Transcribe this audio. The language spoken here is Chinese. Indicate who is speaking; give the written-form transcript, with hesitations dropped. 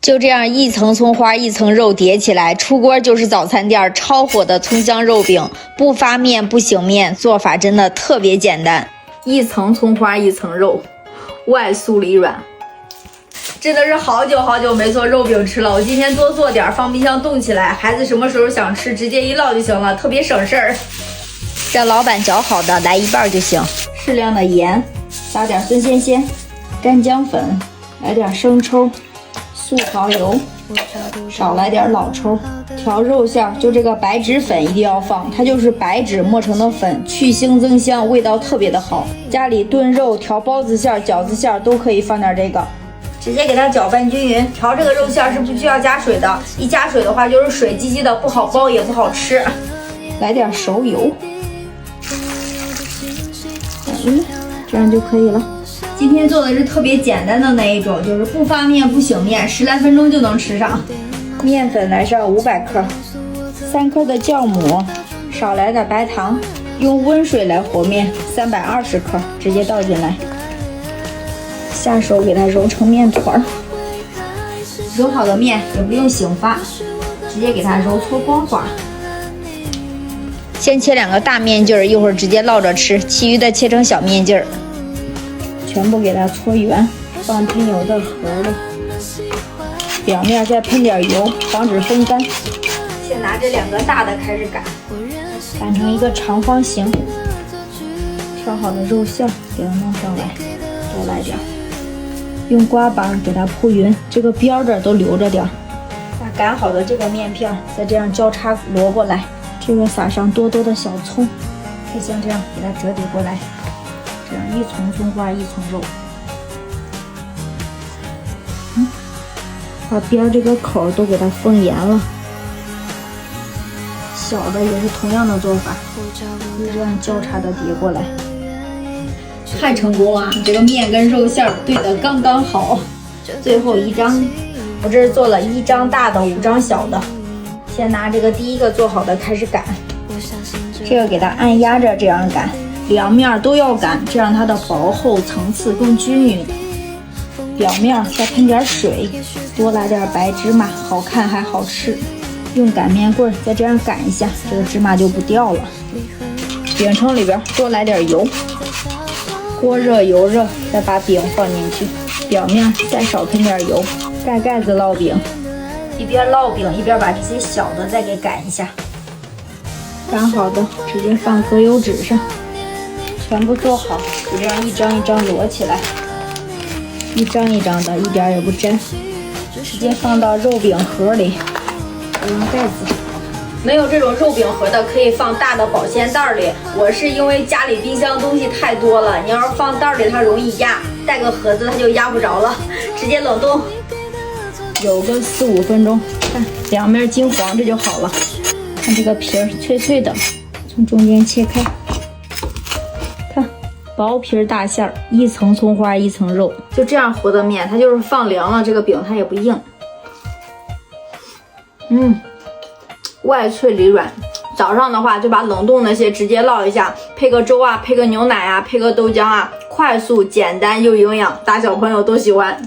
Speaker 1: 就这样一层葱花一层肉叠起来，出锅就是早餐店超火的葱香肉饼，不发面不醒面，做法真的特别简单。一层葱花一层肉，外酥里软，真的是好久没做肉饼吃了。我今天多做点，放冰箱冻起来，孩子什么时候想吃直接一烙就行了，特别省事儿。让老板搅好的来一半就行，适量的盐，撒点孙鲜鲜，干姜粉，来点生抽。素蚝油，少来点老抽。调肉馅就这个白纸粉一定要放，它就是白纸磨成的粉，去腥增香，味道特别的好。家里炖肉、调包子馅、饺子馅都可以放点这个，直接给它搅拌均匀。调这个肉馅是不需要加水的，一加水的话就是水唧唧的，不好包也不好吃。来点熟油，这样就可以了。今天做的是特别简单的那一种，就是不发面不醒面，10来分钟就能吃上。面粉来上500克，3克的酵母，少来点白糖，用温水来和面，320克，直接倒进来，下手给它揉成面团。揉好的面也不用醒发，直接给它揉搓光滑。先切2个大面筋儿，一会儿直接烙着吃，其余的切成小面筋儿。全部给它搓圆，放喷油的盒里，表面再喷点油，防止风干。先拿这2个大的开始擀，擀成一个长方形。调好的肉馅给它弄上来，多来点，用刮板给它铺匀，这个边这都留着点。把擀好的这个面片再这样交叉摞过来，这个撒上多多的小葱，再像这样给它折叠过来。这样一层葱花一层肉，把边这个口都给它封严了。小的也是同样的做法，就这样交叉的叠过来。太成功了，这个面跟肉馅对的刚刚好。最后一张，我这是做了1张大的5张小的。先拿这个第一个做好的开始擀，这个给它按压着这样擀。2面都要擀，这样它的薄厚层次更均匀。表面再喷点水，多来点白芝麻，好看还好吃。用擀面棍再这样擀一下，这个芝麻就不掉了。饼铛里边多来点油，锅热油热，再把饼放进去，表面再少喷点油，盖盖子烙饼。一边烙饼一边把这些小的再给擀一下。擀好的直接放隔油纸上。全部做好，就这样一张一张摞起来，一张一张的，一点也不粘，直接放到肉饼盒里，不用盖子。没有这种肉饼盒的，可以放大的保鲜袋里。我是因为家里冰箱东西太多了，你要是放袋里它容易压，带个盒子它就压不着了，直接冷冻，有个4、5分钟，看2面金黄，这就好了。看这个皮儿脆脆的，从中间切开。薄皮大馅儿，一层葱花一层肉，就这样和的面，它就是放凉了，这个饼它也不硬。外脆里软。早上的话就把冷冻那些直接烙一下，配个粥啊，配个牛奶啊，配个豆浆啊，快速简单又营养，大小朋友都喜欢。